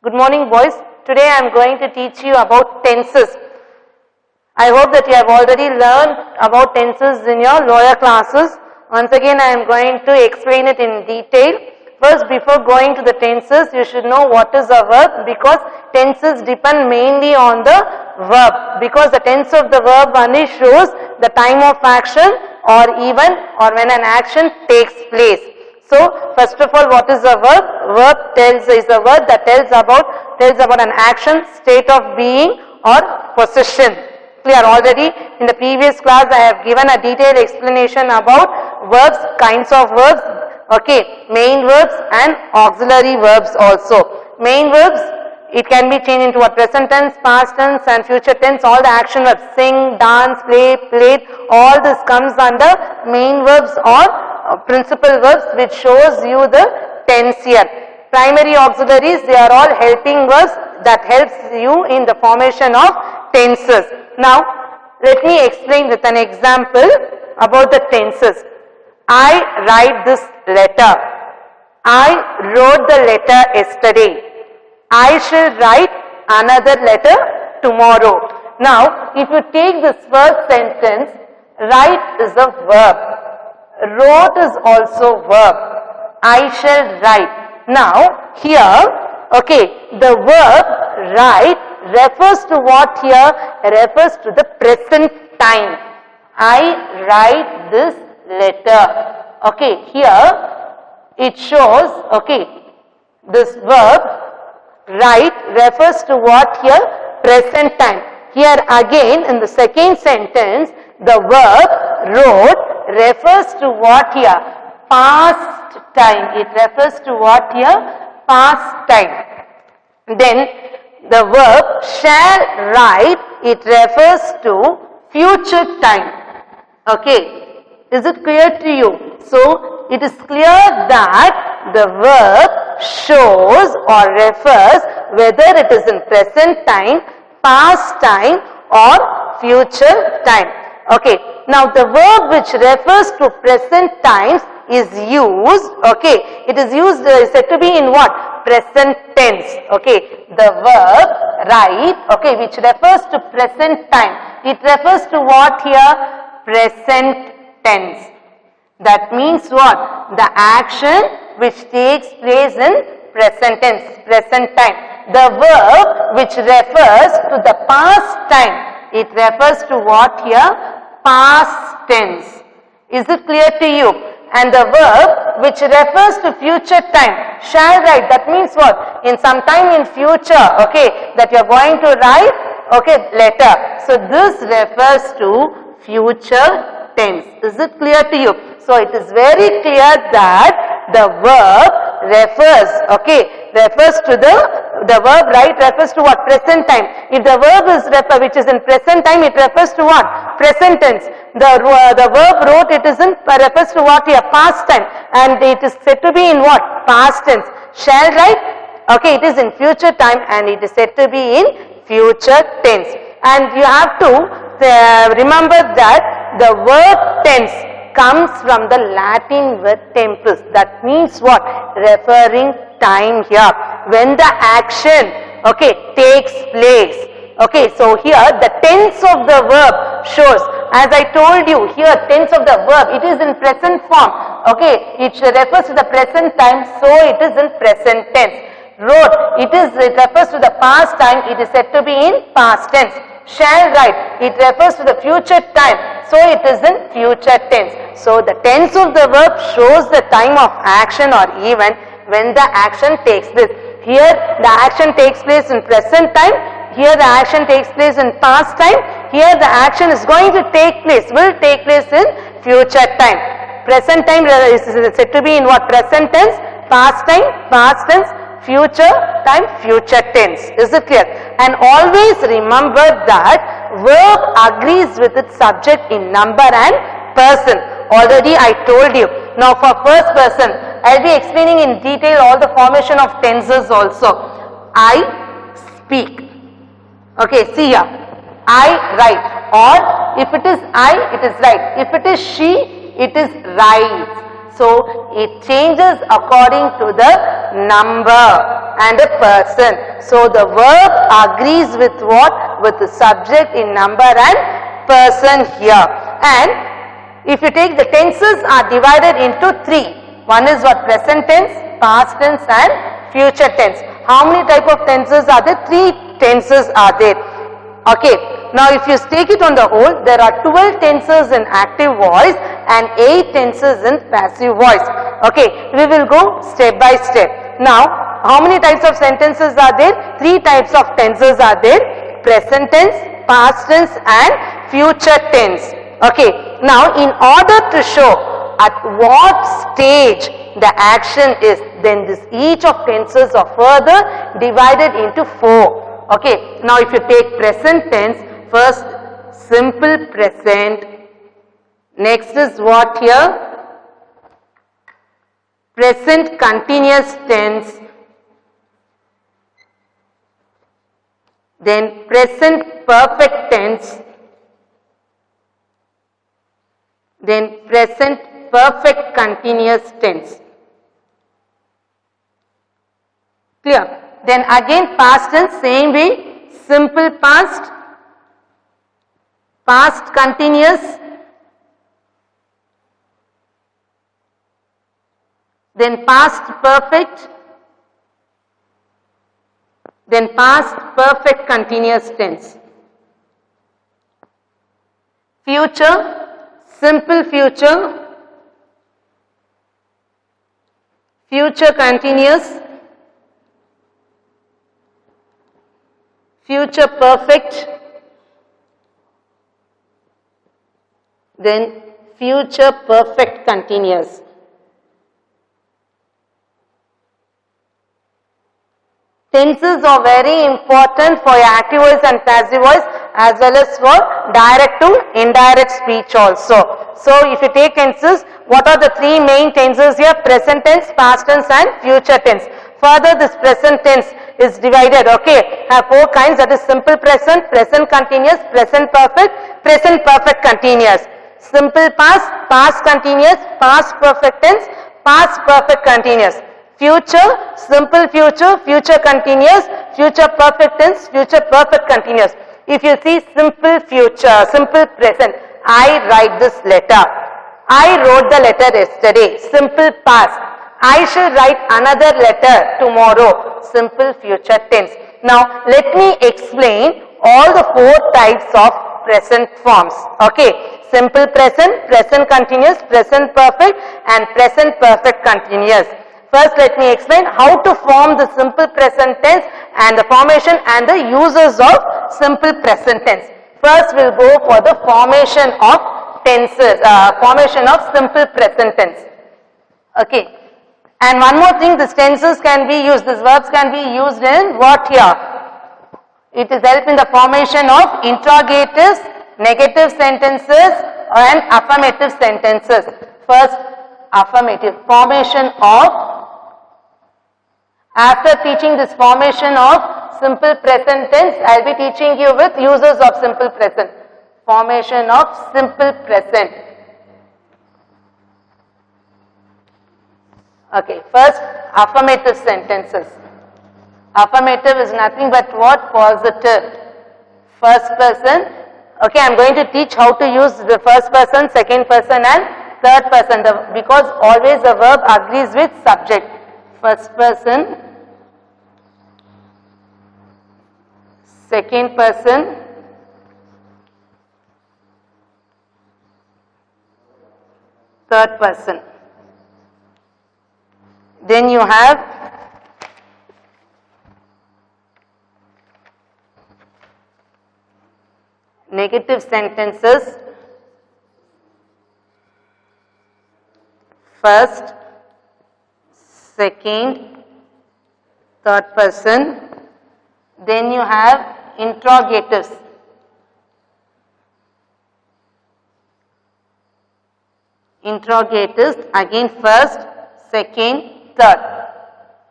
Good morning, boys. Today I am going to teach you about tenses. I hope that you have already learned about tenses in your lower classes. Once again I am going to explain it in detail. First, before going to the tenses, you should know what is a verb, because tenses depend mainly on the verb, because the tense of the verb only shows the time of action or when an action takes place. So, first of all, what is a verb? Verb is a word that tells about an action, state of being or possession. Clear? Already in the previous class I have given a detailed explanation about verbs, kinds of verbs, okay, main verbs and auxiliary verbs also. Main verbs, it can be changed into a present tense, past tense and future tense. All the action verbs, sing, dance, play, played, all this comes under main verbs or principal verbs, which shows you the tense here. Primary auxiliaries, they are all helping verbs that helps you in the formation of tenses. Now, let me explain with an example about the tenses. I write this letter. I wrote the letter yesterday. I shall write another letter tomorrow. Now, if you take this first sentence, write is a verb. Wrote is also verb. I shall write. Now, here, okay, the verb write refers to what here? Refers to the present time. I write this letter. Okay, here it shows, okay, this verb write refers to what here? Present time. Here again in the second sentence, the verb wrote refers to what here? Past time. It refers to what here? Past time. Then the verb shall write, it refers to future time. Okay. Is it clear to you? So it is clear that the verb shows or refers whether it is in present time, past time or future time. Okay. Now the verb which refers to present times is used, okay, it is used, said to be in what? Present tense. Okay. The verb write, okay, which refers to present time, it refers to what here? Present tense. That means what? The action which takes place in present tense, present time. The verb which refers to the past time, it refers to what here? Past tense. Is it clear to you? And the verb which refers to future time, shall write, that means what? In some time in future, okay, that you are going to write, okay, letter. So this refers to future tense. Is it clear to you? So it is very clear that the verb refers, okay, refers to the verb right refers to what? Present time. If the verb is which is in present time, it refers to what? Present tense. The verb wrote, it is in refers to what here? Past time, and it is said to be in what? Past tense. Shall write, okay, it is in future time and it is said to be in future tense. And you have to remember that the word tense comes from the Latin word tempus. That means what? Referring time here. When the action, okay, takes place. Okay, so here the tense of the verb shows, as I told you, here tense of the verb, it is in present form. Okay, it refers to the present time, so it is in present tense. Wrote, it refers to the past time, it is said to be in past tense. Shall write, it refers to the future time, so it is in future tense. So the tense of the verb shows the time of action or event when the action takes place. Here the action takes place in present time, here the action takes place in past time, here the action is going to take place, will take place in future time. Present time is said to be in what? Present tense, past time, past tense, future time, future tense. Is it clear? And always remember that verb agrees with its subject in number and person. Already I told you. Now for first person, I'll be explaining in detail all the formation of tenses also. I speak. Okay, see here. I write. Or if it is I, it is write. If it is she, it is writes. So it changes according to the number and a person. So the verb agrees with what? With the subject in number and person here. And if you take the tenses are divided into three. One is what? Present tense, past tense and future tense. How many type of tenses are there? Three tenses are there. Okay. Now if you take it on the whole, there are 12 tenses in active voice and 8 tenses in passive voice. Okay. We will go step by step. Now how many types of sentences are there? 3 types of tenses are there. Present tense, past tense and future tense. Okay. Now in order to show at what stage the action is, then this each of tenses are further divided into 4. Okay. Now if you take present tense, first simple present, next is what here? Present continuous tense, then present perfect tense, then present perfect continuous tense. Clear? Then again past tense, same way, simple past, past continuous, then past perfect, then past perfect continuous tense. Future, simple future, future continuous, future perfect, then future perfect continuous. Tenses are very important for your active voice and passive voice as well as for direct to indirect speech also. So if you take tenses, what are the 3 main tenses here? Present tense, past tense and future tense. Further this present tense is divided, okay, have 4 kinds, that is simple present, present continuous, present perfect continuous. Simple past, past continuous, past perfect tense, past perfect continuous. Future, simple future, future continuous, future perfect tense, future perfect continuous. If you see simple future, simple present, I write this letter. I wrote the letter yesterday. Simple past. I shall write another letter tomorrow. Simple future tense. Now let me explain all the 4 types of present forms. Okay. Simple present, present continuous, present perfect and present perfect continuous. First let me explain how to form the simple present tense and the formation and the uses of simple present tense. First we'll go for the formation of tenses, formation of simple present tense. Okay. And one more thing, these tenses can be used, these verbs can be used in what here? It is help in the formation of interrogatives, negative sentences and affirmative sentences. First affirmative, formation of, after teaching this formation of simple present tense, I will be teaching you with uses of simple present. Formation of simple present. Okay, first affirmative sentences. Affirmative is nothing but what? Positive. First person. Okay, I am going to teach how to use the first person, second person and third person because always the verb agrees with subject. First person, second person, third person. Then you have negative sentences. First, second, third person. Then you have interrogatives. Interrogatives again first, second, third.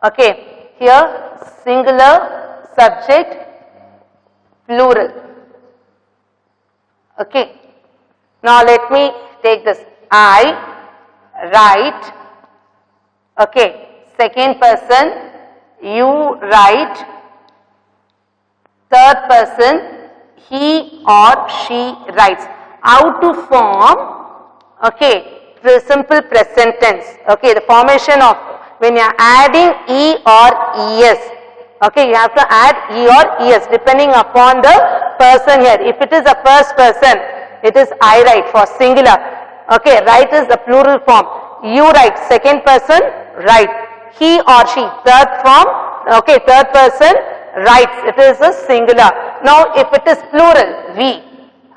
Okay, here singular, subject, plural. Okay. Now let me take this. I write. Okay. Second person, you write. Third person, he or she writes. How to form, okay, the simple present tense. Okay, the formation of when you are adding e or es. Okay, you have to add e or es depending upon the person here. If it is a first person, it is I write for singular. Okay, write is the plural form. You write, second person, write. He or she, third form, okay, third person, writes. It is a singular. Now, if it is plural, we,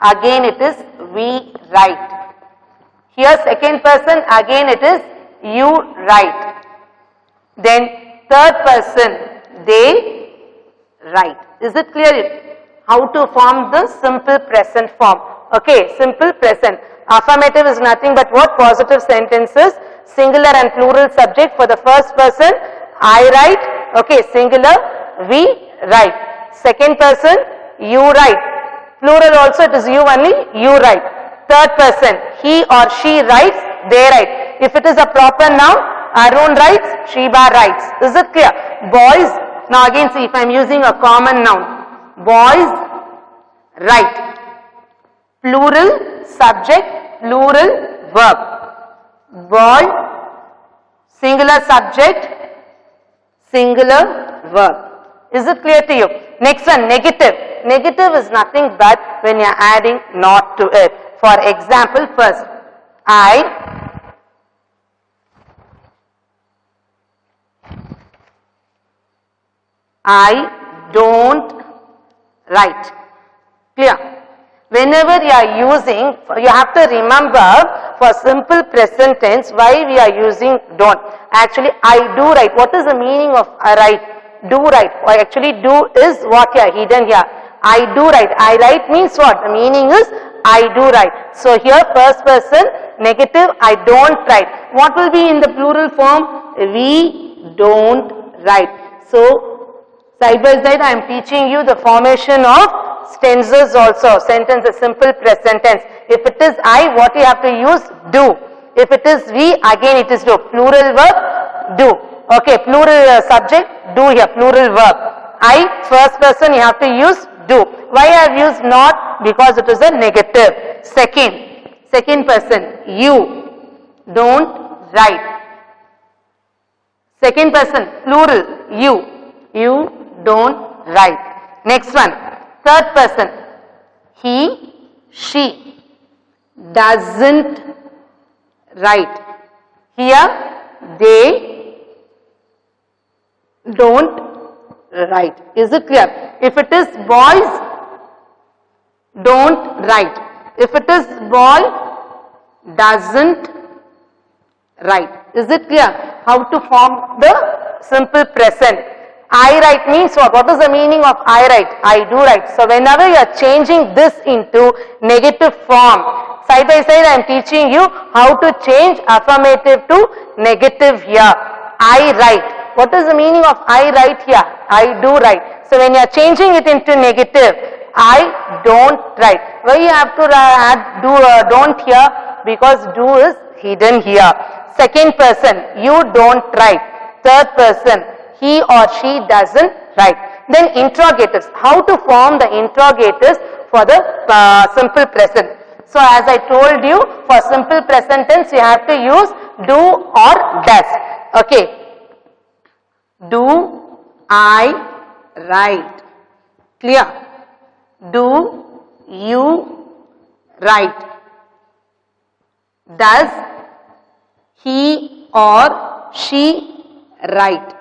again it is we write. Here second person, again it is you write. Then third person, they write. Is it clear? How to form the simple present form? Okay, simple present. Affirmative is nothing but what? Positive sentences, singular and plural subject. For the first person, I write, okay, singular, we write. Second person, you write. Plural also it is you only, you write. Third person, he or she writes, they write. If it is a proper noun, Arun writes, Sheba writes. Is it clear? Boys, now again see if I am using a common noun. Boys write. Plural subject, plural verb. Boy, singular subject, singular verb. Is it clear to you? Next one, negative. Negative is nothing but when you are adding not to it. For example, first, I don't write. Clear? Whenever you are using, you have to remember for simple present tense why we are using don't. Actually, I do write. What is the meaning of I write? Do write. Or actually, do is what here, hidden here. I do write. I write means what? The meaning is I do write. So here first person, negative, I don't write. What will be in the plural form? We don't write. So side by side I am teaching you the formation of tenses also. Sentence is simple present tense. If it is I, what you have to use? Do. If it is we, again it is do. Plural verb, do. Okay, plural subject, do here, plural verb. I, first person, you have to use do. Why I have used not? Because it is a negative. Second person, you don't write. Second person, plural, you don't write. Next one, third person, he, she doesn't write. Here, they don't write. Is it clear? If it is boys, don't write. If it is boy, doesn't write. Is it clear? How to form the simple present? I write means what? What is the meaning of I write? I do write. So whenever you are changing this into negative form, side by side I am teaching you how to change affirmative to negative here. I write. What is the meaning of I write here? I do write. So when you are changing it into negative, I don't write. Why you have to add don't here? Because do is hidden here. Second person, you don't write. Third person, he or she doesn't write. Then interrogatives. How to form the interrogatives for the simple present? So as I told you, for simple present tense, you have to use do or does. Okay. Do I write? Clear? Do you write? Does he or she write?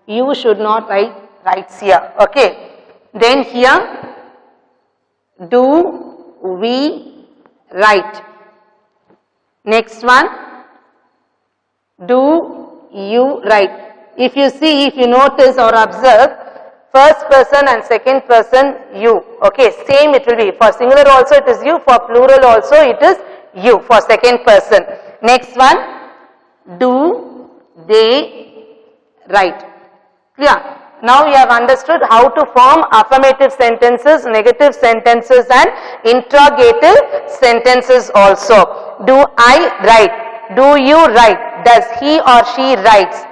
You should not write writes here. Okay. Then here, do we write? Next one, do you write? If you see, if you notice or observe, first person and second person you. Okay, same it will be. For singular also it is you, for plural also it is you for second person. Next one, do they write? Clear? Now you have understood how to form affirmative sentences, negative sentences and interrogative sentences also. Do I write? Do you write? Does he or she writes?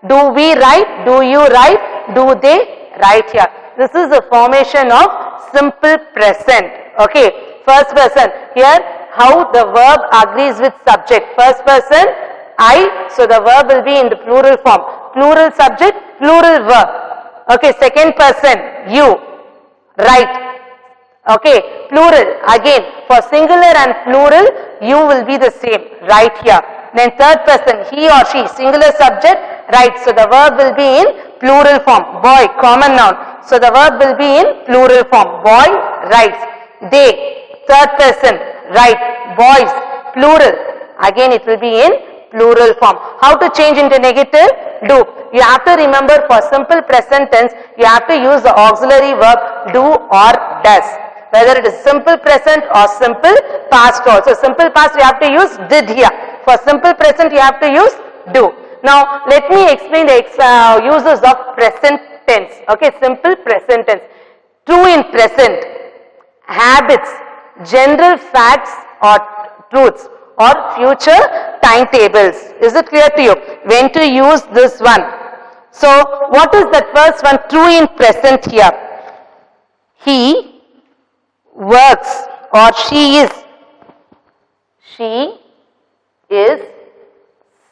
Do we write? Do you write? do they, right here. This is the formation of simple present. Okay, first person. Here, how the verb agrees with subject. First person, I, so the verb will be in the plural form. Plural subject, plural verb. Okay, second person, you, right. Okay, plural, again, for singular and plural, you will be the same, right here. Then third person, he or she, singular subject, right. So the verb will be in plural form. Boy, common noun. So the verb will be in plural form. Boy, writes. They, third person, right. Boys, plural. Again it will be in plural form. How to change into negative? Do. You have to remember, for simple present tense, you have to use the auxiliary verb do or does. Whether it is simple present or simple past also. Simple past you have to use did here. For simple present you have to use do. Now let me explain the uses of present tense. Okay, simple present tense. True in present, habits, general facts or truths, or future timetables. Is it clear to you? When to use this one? So what is that first one? True in present here. He works, or she is. She is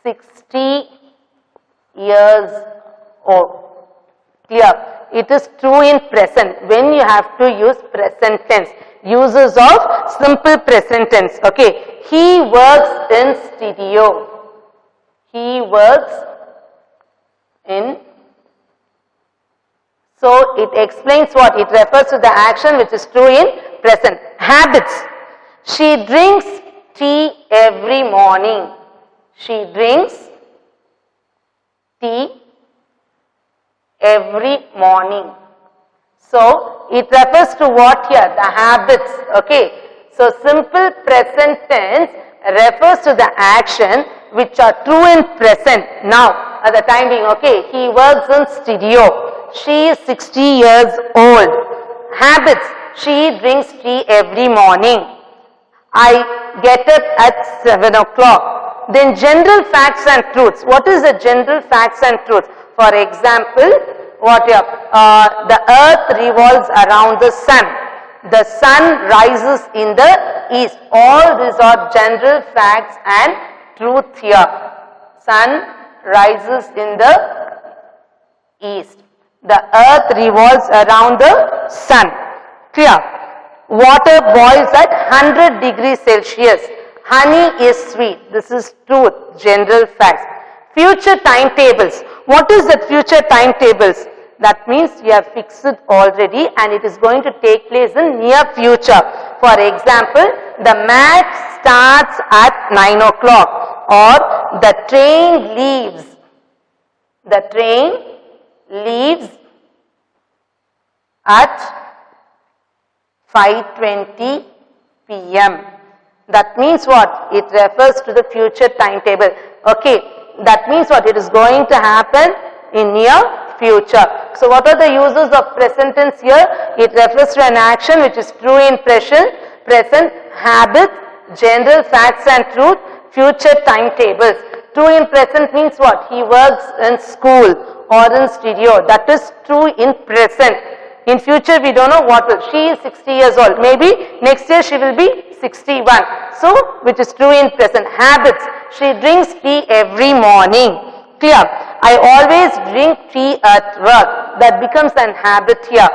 60 years old. Clear? It is true in present. When you have to use present tense. Uses of simple present tense. Okay. He works in studio. He works in. So it explains what? It refers to the action which is true in present. Habits. She drinks tea every morning. She drinks tea every morning. So it refers to what here? The habits. Okay. So simple present tense refers to the action which are true in present. Now at the time being, okay, he works in studio. She is 60 years old. Habits. She drinks tea every morning. I get up at 7 o'clock. Then general facts and truths. What is the general facts and truths? For example, what here? The earth revolves around the sun. The sun rises in the east. All these are general facts and truth here. Sun rises in the east. The earth revolves around the sun. Clear? Water boils at 100 degrees Celsius. Honey is sweet. This is truth, general facts. Future timetables. What is the future timetables? That means you have fixed it already and it is going to take place in near future. For example, the match starts at 9 o'clock or the train leaves. The train leaves at 5:20 p.m. That means what? It refers to the future timetable. Okay, that means what? It is going to happen in near future. So what are the uses of present tense here? It refers to an action which is true in present, habit, general facts and truth, future timetables. True in present means what? He works in school or in studio. That is true in present. In future we don't know what will. She is 60 years old. Maybe next year she will be 61. So which is true in present. Habits. She drinks tea every morning. Clear? I always drink tea at work. That becomes an habit here.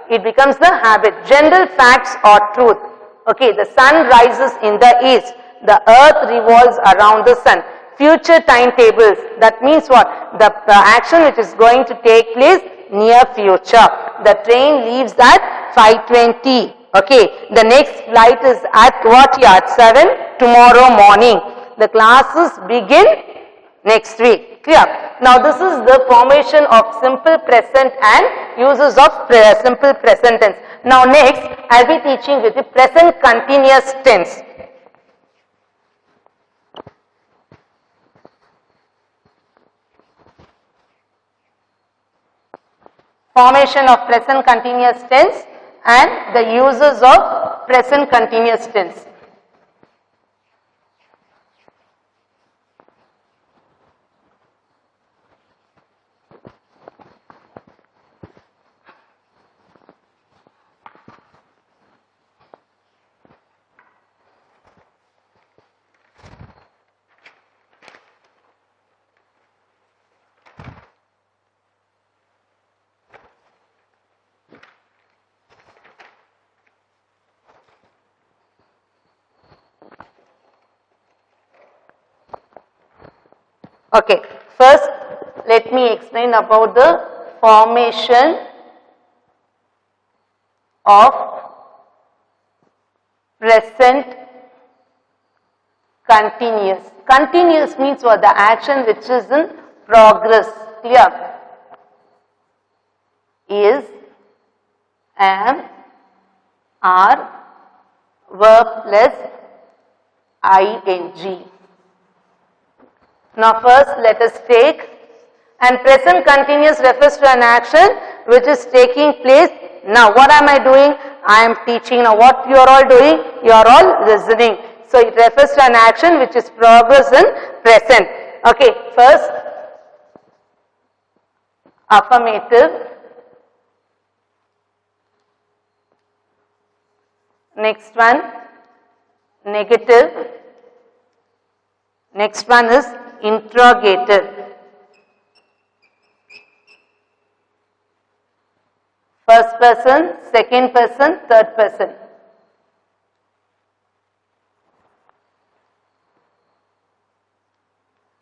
It becomes the habit. General facts or truth. Okay, the sun rises in the east. The earth revolves around the sun. Future timetables. That means what? The action which is going to take place near future. The train leaves at 5:20. Okay, the next flight is at what here? At 7 tomorrow morning. The classes begin next week. Clear? Now this is the formation of simple present and uses of simple present tense. Now next I will be teaching with the present continuous tense. Formation of present continuous tense and the uses of present continuous tense. Okay, first let me explain about the formation of present continuous. Continuous means what? The action which is in progress. Clear? Is, am, are, verb plus ing. Now first let us take, and present continuous refers to an action which is taking place now. What am I doing? I am teaching. Now what you are all doing? You are all listening. So it refers to an action which is progress in present. Okay, first affirmative, next one negative, next one is interrogative. First person, second person, third person.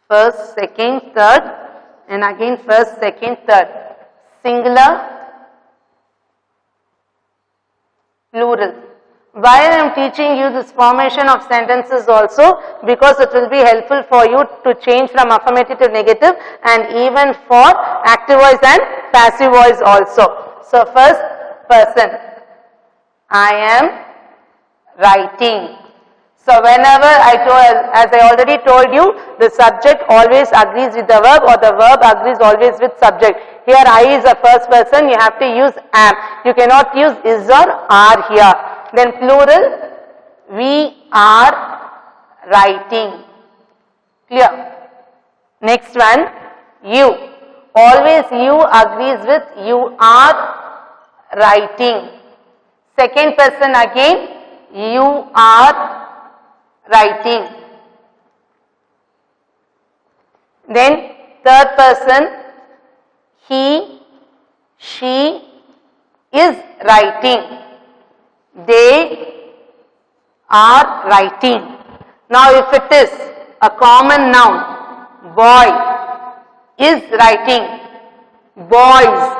First, second, third, and again first, second, third. Singular, plural. Why I am teaching you this formation of sentences also? Because it will be helpful for you to change from affirmative to negative, and even for active voice and passive voice also. So first person, I am writing. So whenever as I already told you, the subject always agrees with the verb, or the verb agrees always with subject. Here I is a first person, you have to use am. You cannot use is or are here. Then plural, we are writing. Clear? Next one, you. Always you agrees with you are writing. Second person again, you are writing. Then third person, he, she is writing. They are writing. Now if it is a common noun, boy is writing, boys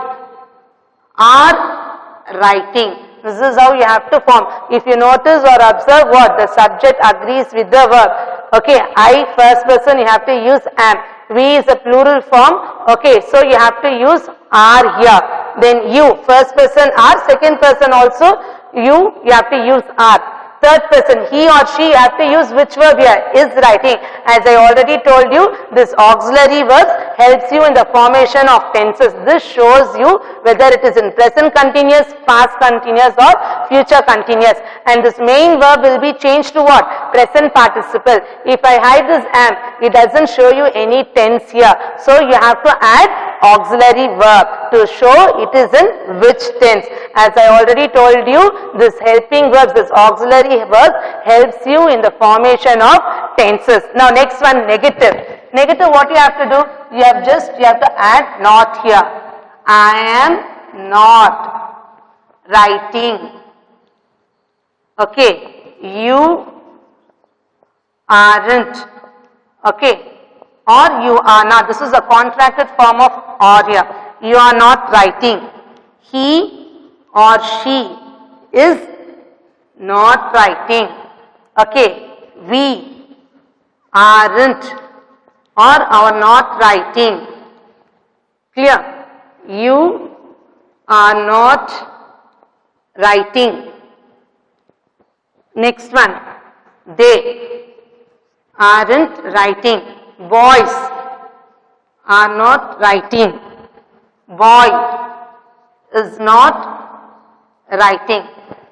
are writing. This is how you have to form. If you notice or observe what? The subject agrees with the verb. Okay, I first person, you have to use am. We is a plural form. Okay, so you have to use are here. Then you, first person are, second person also you have to use are. Third person, he or she, have to use which verb here? Is writing. As I already told you, this auxiliary verbs helps you in the formation of tenses. This shows you whether it is in present continuous, past continuous or future continuous. And this main verb will be changed to what? Present participle. If I hide this am, it doesn't show you any tense here. So you have to add auxiliary verb to show it is in which tense. As I already told you, this helping verbs, this auxiliary verb helps you in the formation of tenses. Now next one, negative. Negative, what you have to do? You have to add not here. I am not writing. Okay, you aren't. Okay, or you are not. This is a contracted form of or here. You are not writing. He or she is not writing. Okay, we aren't or are not writing. Clear? You are not writing. Next one, they aren't writing. Boys are not writing. Boy is not writing.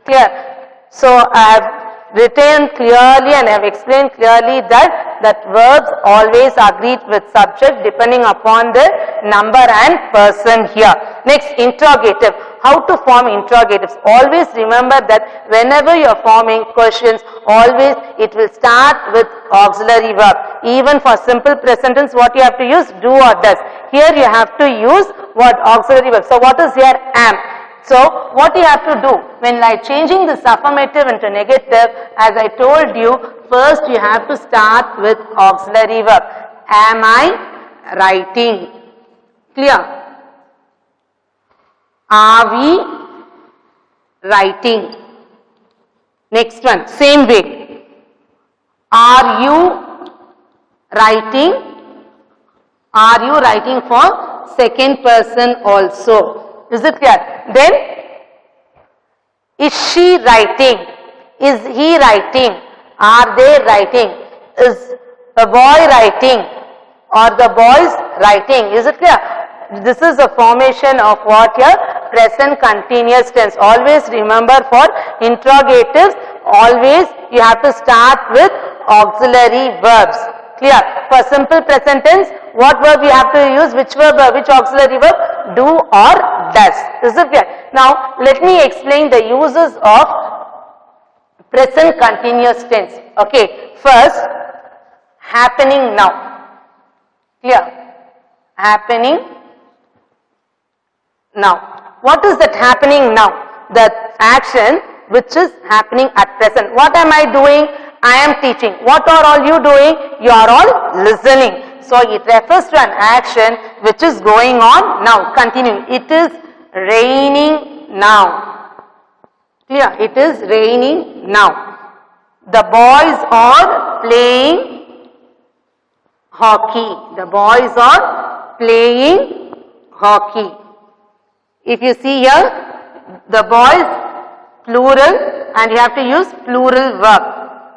Clear? So I have written clearly and I have explained clearly that verbs always agree with subject depending upon the number and person here. Next, interrogative. How to form interrogatives? Always remember that whenever you are forming questions, always it will start with auxiliary verb. Even for simple present tense, what you have to use? Do or does. Here you have to use what? Auxiliary verb. So what is here? Am. So what you have to do when like changing this affirmative into negative, as I told you, first you have to start with auxiliary verb. Am I writing? Clear? Are we writing? Next one, same way. Are you writing? Are you writing for second person also? Is it clear? Then, is she writing? Is he writing? Are they writing? Is the boy writing? Or the boys writing? Is it clear? This is a formation of what here? Present continuous tense. Always remember for interrogatives, always you have to start with auxiliary verbs. Clear? For simple present tense, what verb you have to use? Which verb, which auxiliary verb? Do or does. Is it clear? Now, let me explain the uses of present continuous tense. Okay. First, happening now. Clear? Happening now. What is that happening now? The action which is happening at present. What am I doing? I am teaching. What are all you doing? You are all listening. So it refers to an action which is going on now. Continuing. It is raining now. Clear? It is raining now. The boys are playing hockey. The boys are playing hockey. If you see here, the boys plural and you have to use plural verb.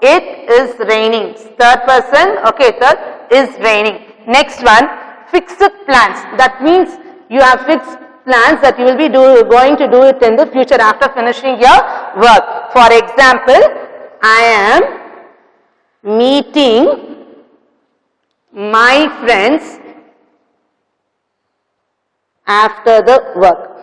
It is raining. Third person, okay, third is raining. Next one, fixed plans. That means you have fixed plans that you will be going to do it in the future after finishing your work. For example, I am meeting my friends after the work.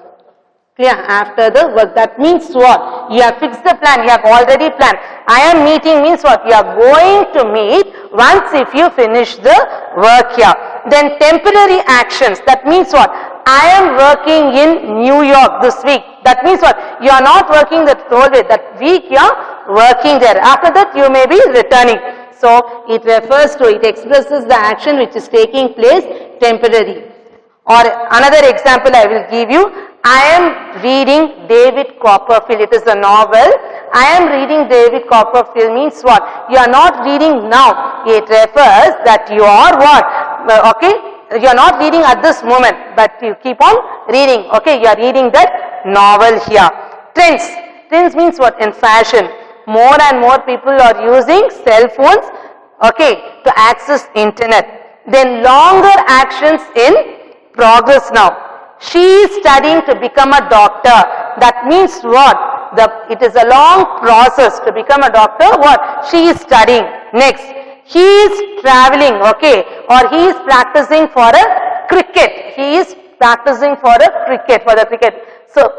Clear? After the work. That means what? You have fixed the plan. You have already planned. I am meeting means what? You are going to meet once if you finish the work here. Then temporary actions. That means what? I am working in New York this week. That means what? You are not working that whole day. That week you are working there. After that you may be returning. So it refers to, it expresses the action which is taking place temporary. Or another example I will give you. I am reading David Copperfield. It is a novel. I am reading David Copperfield means what? You are not reading now. It refers that you are what? Okay? You are not reading at this moment, but you keep on reading. Okay? You are reading that novel here. Trends. Trends means what? In fashion. More and more people are using cell phones, okay, to access internet. Then longer actions in progress now. She is studying to become a doctor. That means what? It is a long process to become a doctor. What? She is studying. Next, he is traveling, okay, or he is practicing for a cricket. He is practicing for a cricket, for the cricket. So,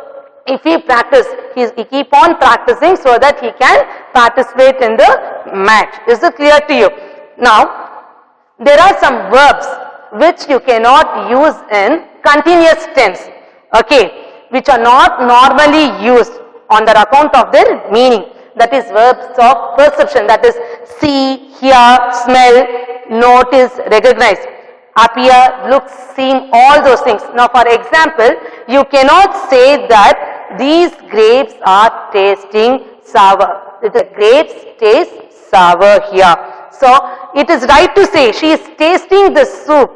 if he practice, he keep on practicing so that he can participate in the match. Is it clear to you? Now, there are some verbs which you cannot use in continuous tense, okay, which are not normally used on the account of their meaning. That is verbs of perception, that is see, hear, smell, notice, recognize, appear, look, seem, all those things. Now for example, you cannot say that these grapes are tasting sour. The grapes taste sour here. So it is right to say she is tasting the soup,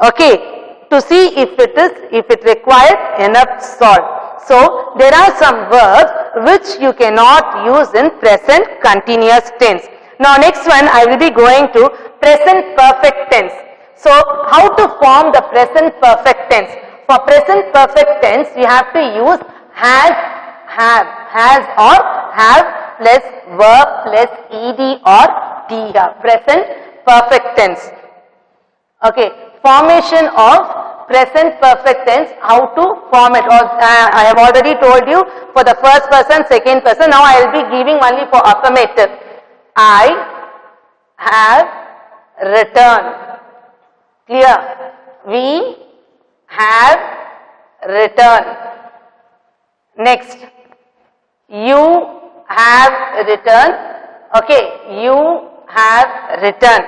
okay, to see if it requires enough salt. So there are some verbs which you cannot use in present continuous tense. Now next one I will be going to present perfect tense. So how to form the present perfect tense? For present perfect tense you have to use has, have, has or have plus verb plus ed or t here. Present perfect tense. Okay, formation of present perfect tense, how to form it. I have already told you for the first person, second person. Now I will be giving only for affirmative. I have returned. Clear? We have returned. Next, you have returned. Okay, you have returned.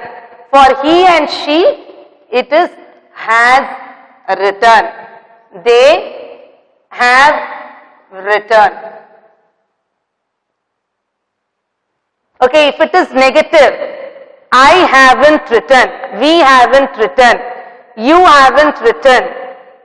For he and she, it is has written. They have written. Okay, if it is negative, I haven't written, we haven't written, you haven't written.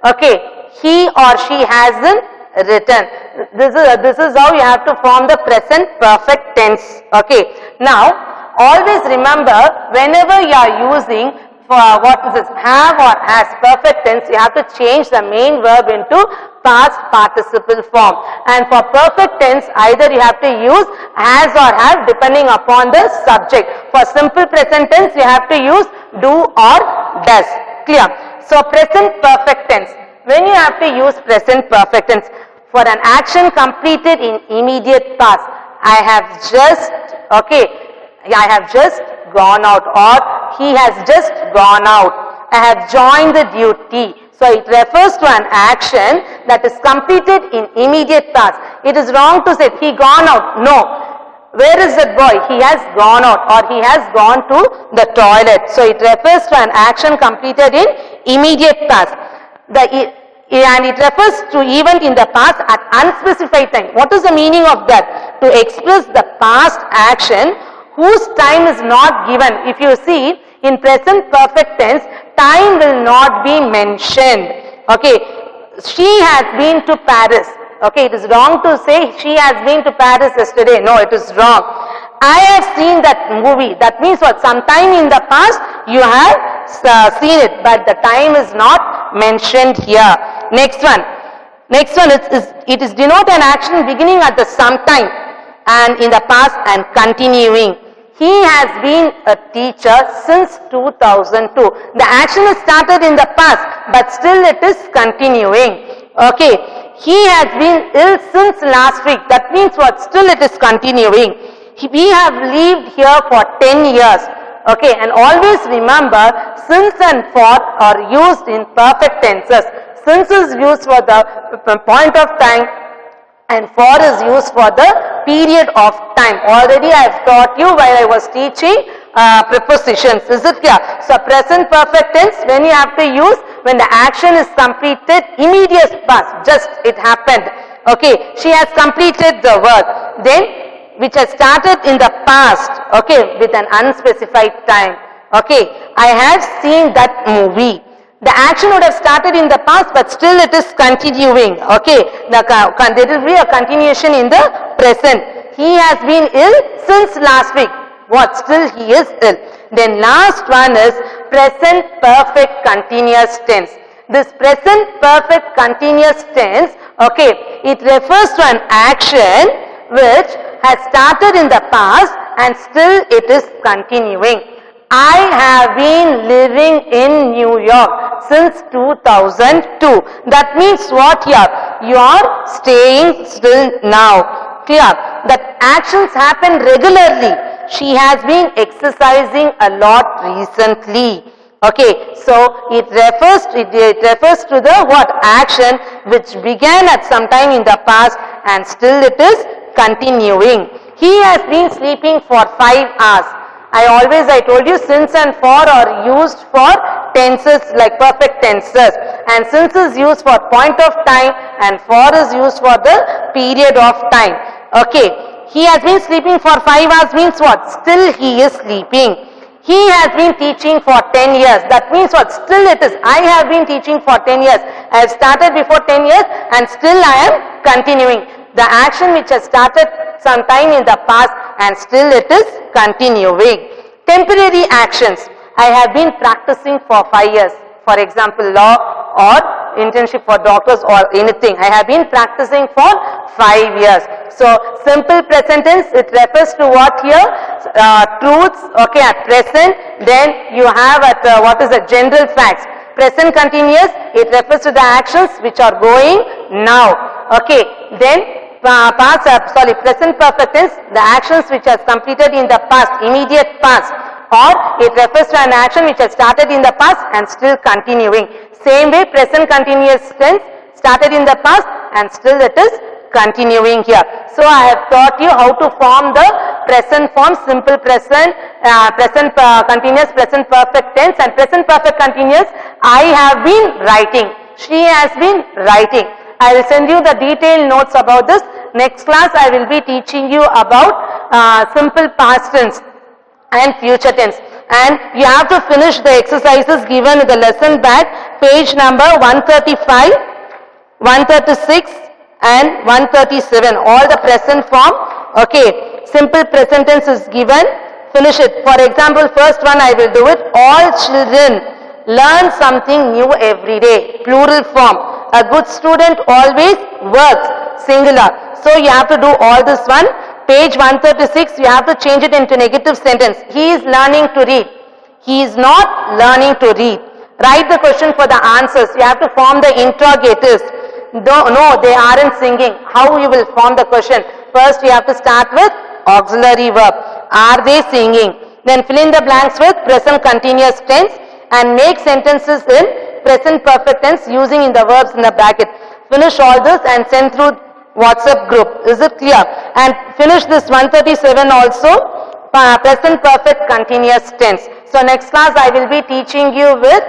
Okay, he or she hasn't written. This is how you have to form the present perfect tense. Okay, now always remember, whenever you are using for what is this, have or has perfect tense, you have to change the main verb into past participle form. And for perfect tense, either you have to use has or have depending upon the subject. For simple present tense, you have to use do or does. Clear? So present perfect tense. When you have to use present perfect tense, for an action completed in immediate past, I have just, okay, I have just gone out, or he has just gone out. I have joined the duty. So it refers to an action that is completed in immediate past. It is wrong to say he gone out. No. Where is that boy? He has gone out, or he has gone to the toilet. So it refers to an action completed in immediate past. And it refers to event in the past at unspecified time. What is the meaning of that? To express the past action whose time is not given. If you see, in present perfect tense, time will not be mentioned. Okay, she has been to Paris. Okay, it is wrong to say she has been to Paris yesterday. No, it is wrong. I have seen that movie. That means what? Sometime in the past you have seen it, but the time is not mentioned here. Next one. Next one is it is denote an action beginning at the sometime and in the past and continuing. He has been a teacher since 2002. The action is started in the past, but still it is continuing. Okay. He has been ill since last week. That means what? Still it is continuing. We have lived here for 10 years. Okay. And always remember, since and for are used in perfect tenses. Since is used for the point of time, and for is used for the period of time. Already I have taught you while I was teaching prepositions. Is it clear? So present perfect tense, when you have to use when the action is completed immediate past, just it happened. Okay, she has completed the work. Then which has started in the past, okay, with an unspecified time. Okay, I have seen that movie. The action would have started in the past, but still it is continuing. Okay, there will be a continuation in the present. He has been ill since last week. What? Still he is ill. Then last one is present perfect continuous tense. This present perfect continuous tense, okay, it refers to an action which has started in the past and still it is continuing. I have been living in New York since 2002. That means what here? You are staying still now. Clear? That actions happen regularly. She has been exercising a lot recently. Okay, so it refers to the what? Action which began at some time in the past and still it is continuing. He has been sleeping for 5 hours. I told you since and for are used for tenses like perfect tenses, and since is used for point of time and for is used for the period of time. Okay, he has been sleeping for 5 hours means what? Still he is sleeping. He has been teaching for 10 years. That means what? Still it is. I have been teaching for 10 years. I have started before 10 years and still I am continuing. The action which has started sometime in the past and still it is continuing. Temporary actions. I have been practicing for 5 years. For example, law or internship for doctors or anything. I have been practicing for 5 years. So, simple present tense, it refers to what here? Truths, okay, at present. Then you have at what is the general facts. Present continuous, it refers to the actions which are going now. Okay, then present perfect tense, the actions which has completed in the past, immediate past, or it refers to an action which has started in the past and still continuing. Same way, present continuous tense, started in the past and still it is continuing here. So I have taught you how to form the present form, simple present, continuous, present perfect tense, and present perfect continuous. I have been writing. She has been writing. I will send you the detailed notes about this. Next class I will be teaching you about simple past tense and future tense. And you have to finish the exercises given in the lesson back, page number 135, 136 and 137, all the present form. Okay, simple present tense is given, finish it. For example, first one I will do it. All children learn something new every day, plural form. A good student always works, singular. So you have to do all this one. Page 136, you have to change it into negative sentence. He is learning to read. He is not learning to read. Write the question for the answers. You have to form the interrogatives. No, they aren't singing. How you will form the question? First, you have to start with auxiliary verb. Are they singing? Then fill in the blanks with present continuous tense and make sentences in present perfect tense using in the verbs in the bracket. Finish all this and send through WhatsApp group. Is it clear? And finish this 137 also, present perfect continuous tense. So next class I will be teaching you with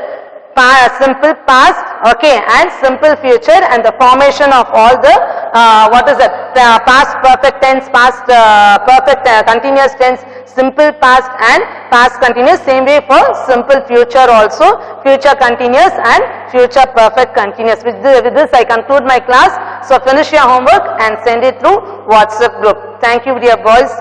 simple past, okay, and simple future and the formation of all the, past perfect tense, past perfect continuous tense, simple past and past continuous. Same way for simple future also, future continuous and future perfect continuous. With this I conclude my class. So finish your homework and send it through WhatsApp group. Thank you dear boys.